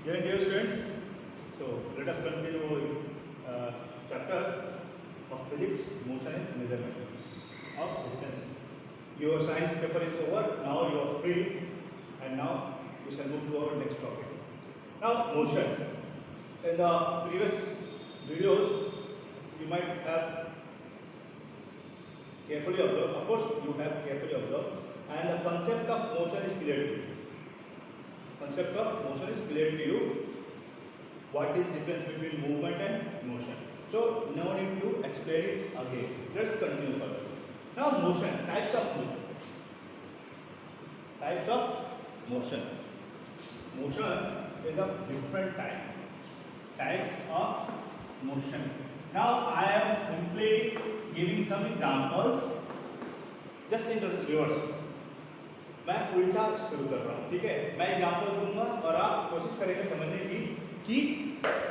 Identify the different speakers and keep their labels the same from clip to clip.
Speaker 1: Dear students, so let us continue chapter of physics, motion and measurement of distance. Your science paper is over. Now you are free, and now we shall move to our next topic. Now motion. In the previous videos, you might have carefully observed. Of course, you have carefully observed, and the concept of motion is clear to you. Concept of motion is clear to you. What is difference between movement and motion? So no need to explain it again. Let's continue further. Now motion, types of motion. Types of motion. Motion is of different type. Types of motion. Now I am simply giving some examples. Just in reverse. मैं उल्टा शुरू कर रहा हूँ, ठीक है। मैं example दूंगा और आप कोशिश करेंगे समझने की कि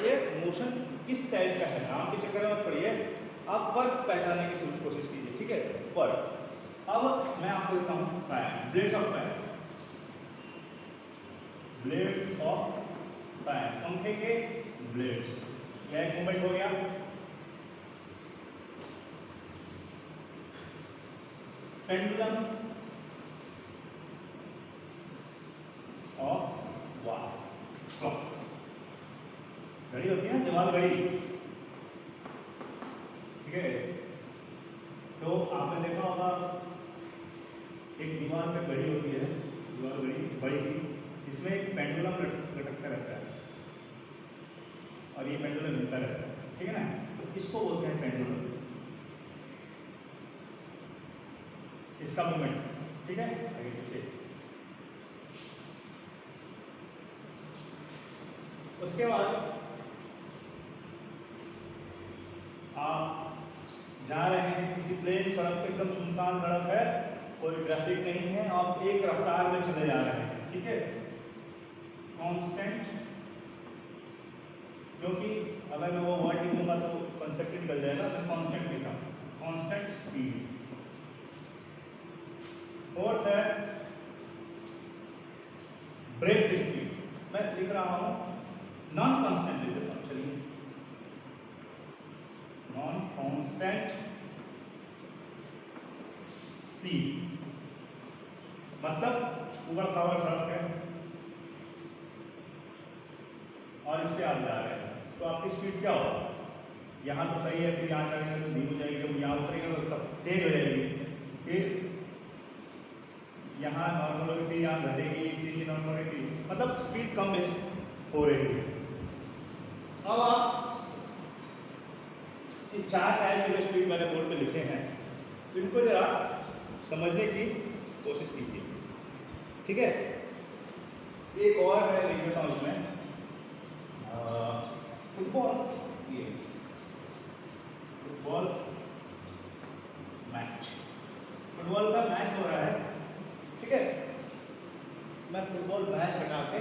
Speaker 1: ये मोशन किस टाइप का है। नाम के चक्कर में मत पड़िए, आप फर्क पहचानने की कोशिश कीजिए, ठीक है। फर्क। अब मैं आपको देता हूँ fan, blades of fan, blades of fan, पंखे के ब्लेड्स। यह एक मूवमेंट हो गया। पेंडुलम ऑफ वाट, घड़ी होती है ना, दिमाग घड़ी, ठीक है। तो आपने देखा होगा एक दीवार पे घड़ी होती है, दीवार घड़ी बड़ी सी, इसमें एक पेंडुलम लटकता रहता है और ये पेंडुलम मिलता रहता है, ठीक है ना। तो इसको बोलते हैं पेंडुलम, इसका मूवमेंट, ठीक है। आगे पीछे। उसके बाद आप जा रहे हैं किसी प्लेन सड़क पे, एकदम सुनसान सड़क है, कोई ट्रैफिक नहीं है, आप एक रफ्तार में चले जा रहे हैं, ठीक है। कांस्टेंट, क्योंकि अगर मैं वो वर्ड लिखूंगा तो कंसेप्ट निकल जाएगा, तो कांस्टेंट लिखा, कांस्टेंट स्पीड। फोर्थ है ब्रेक स्पीड, मैं लिख रहा हूं नॉन कांस्टेंट लिख देता हूं, चलिए नॉन कांस्टेंट स्पीड, मतलब ऊबड़ खाबड़ सड़क है और इस पे आप जा रहे हैं, तो आपकी स्पीड क्या होगा? यहाँ तो सही है, फिर यहाँ जाएंगे तो धीमी हो जाएगी, जब यहाँ उतरेंगे तो तब तेज हो जाएगी, फिर यहाँ नॉर्मल होगी, फिर यहाँ घटेगी, फिर नॉर्मल होगी, मतलब स्पीड कम हो रही है। अब आप ये चार टाइप के स्पीड मैंने बोर्ड पे लिखे हैं, इनको जरा समझने की कोशिश कीजिए, ठीक है। एक और मैं लिख देता हूँ इसमें, फुटबॉल, ये फुटबॉल मैच, फुटबॉल का मैच हो रहा है, ठीक है। मैं फुटबॉल मैच हटा के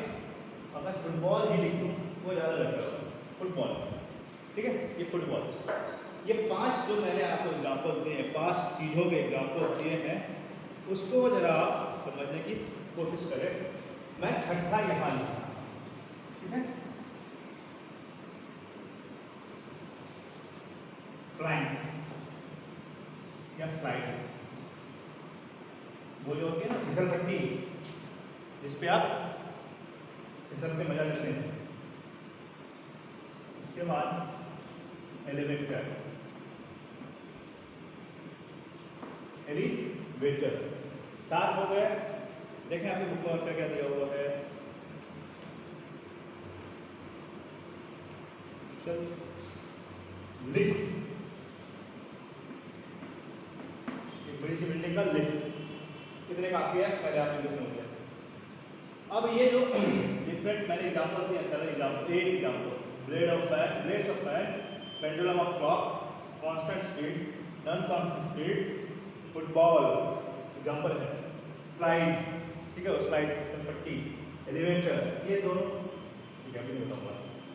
Speaker 1: अगर फुटबॉल ही लिख दूँ वो ज़्यादा बेटर होगा, फुटबॉल, ठीक है। ये फुटबॉल, ये पांच जो मैंने आपको एग्जाम्पल्स दिए हैं, पांच चीज़ों के एग्जाम्पल्स दिए हैं, उसको जरा आप समझने की कोशिश करें। मैं छठा यहाँ लिखा, ठीक है। फ्लाइंग या स्लाइड, वो जो होती है ना फिसल पट्टी, जिस पे आप फिसल के मजा लेते हैं। उसके बाद एलिवेटर, एलिवेटर, सात हो गए। देखें आपकी बुक में क्या दिया हुआ है, लिफ्ट, एक बड़ी सी बिल्डिंग का लिफ्ट, कितने काफी है पहले आप इनको समझ लें। अब ये जो डिफरेंट मैंने एग्जांपल दिए, सरल example, 8 examples, blade of fan, blades of fan, pendulum of clock, constant speed, non constant speed, football example है, स्लाइड, ठीक है, वो स्लाइड पट्टी, एलिवेटर, ये दोनों ठीक है, मैं बताऊंगा।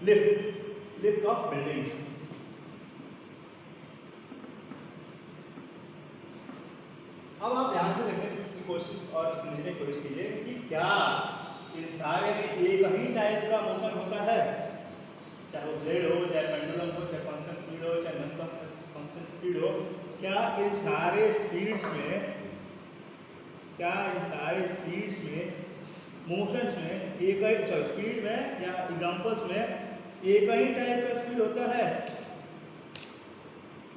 Speaker 1: Lift, lift off buildings. अब आप ध्यान से देखने की कोशिश और समझने की कोशिश कीजिए कि क्या इन सारे में एक ही टाइप का मोशन होता है, चाहे वो ब्लेड हो, चाहे पेंडुलम हो, चाहे कांस्टेंट स्पीड हो, चाहे नॉन कांस्टेंट स्पीड हो। क्या इन सारे स्पीड्स में मोशंस में एक ही स्पीड में या एग्जांपल्स में एक ही टाइप का स्पीड होता है?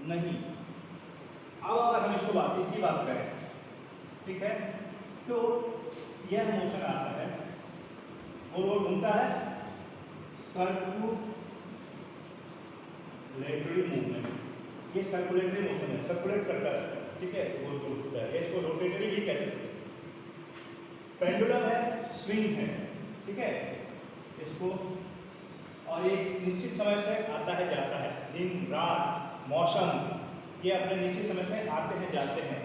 Speaker 1: नहीं। अब अगर हम इसकी बात करें, ठीक है, तो यह मोशन आता है और वो घूमता है सर्कुलेटरी मूवमेंट। ये सर्कुलेटरी मोशन है, सर्कुलेट करता है, ठीक है, गोल गोल होता है। इसको रोटेटरी भी कह सकते हैं। पेंडुलम है, स्विंग है, ठीक है, इसको और एक निश्चित समय से आता है जाता है, दिन रात मौसम ये अपने निश्चित समय से आते हैं जाते हैं।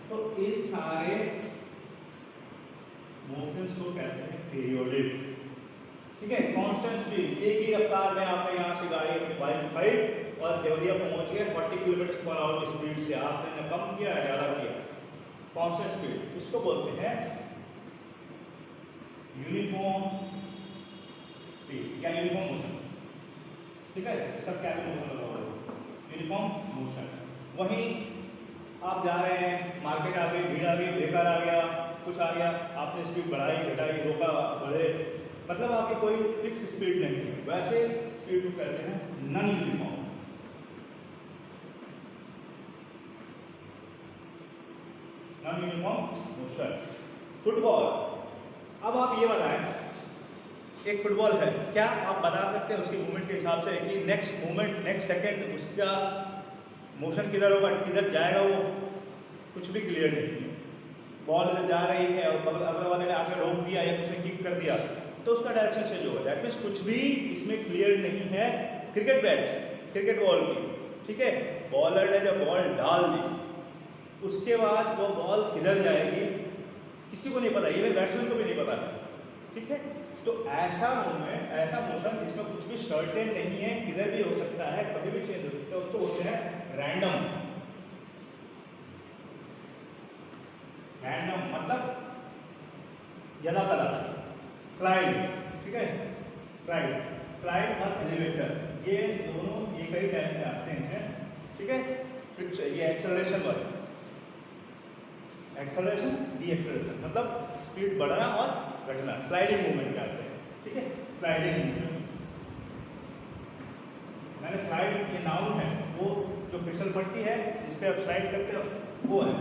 Speaker 1: तो इन सारे मोशंस को कहते हैं पीरियोडिक, ठीक है। कांस्टेंट स्पीड, एक ही रफ्तार में आपने यहाँ से गाड़ी अपनी बाइक उठाई और देवरिया पहुंच गए 40 किलोमीटर/आवर की स्पीड से, आपने न कम किया न ज़्यादा किया। कांस्टेंट स्पीड इसको बोलते हैं यूनिफॉर्म स्पीड या यूनिफॉर्म मोशन, ठीक है। सब क्या मोशन लगा हुआ है, यूनिफॉर्म मोशन। वहीं आप जा रहे हैं, मार्केट आ गई, भीड़ आ गई, ब्रेकर आ गया, कुछ आ गया, आपने स्पीड बढ़ाई घटाई, रोका बढ़े, मतलब आपकी कोई फिक्स स्पीड नहीं है, वैसे स्पीड को कहते हैं non uniform. Non uniform motion. Football, अब आप ये बताएं, एक फुटबॉल है, क्या आप बता सकते हैं उसकी मूवमेंट के हिसाब से कि नेक्स्ट मूवमेंट नेक्स्ट सेकंड उसका मोशन किधर होगा, किधर जाएगा, वो कुछ भी क्लियर नहीं है। बॉल इधर जा रही है और अगले वाले ने आके रोक दिया या उसने किक कर दिया तो उसका डायरेक्शन चेंज होगा। दैट मीन्स कुछ भी इसमें क्लियर नहीं है। क्रिकेट बैट, क्रिकेट बॉल की, ठीक है, बॉलर ने जब बॉल डाल दी उसके बाद वो बॉल किधर जाएगी किसी को नहीं पता, इवन बैट्समैन को भी नहीं पता, ठीक है। तो ऐसा मूवमेंट, ऐसा मोशन जिसमें कुछ भी सर्टेन नहीं है, किधर भी हो सकता है, कभी भी चेंज हो सकता है, उसको बोलते हैं रैंडम। रैंडम मतलब यदा कदा। स्लाइड, ठीक है, स्लाइड और एलिवेटर ये दोनों एक ही टाइम में आते हैं, ठीक है। फिर ये एक्सेलरेशन वाले, एक्सेलरेशन डी एक्सेलरेशन मतलब स्पीड बढ़ना और घटना, स्लाइडिंग मूवमेंट कहते हैं, ठीक है। स्लाइडिंग मूवमेंट, मैंने स्लाइड ये नाउन है, वो जो फिसल पट्टी है जिस पे आप स्लाइड करते हो वो है।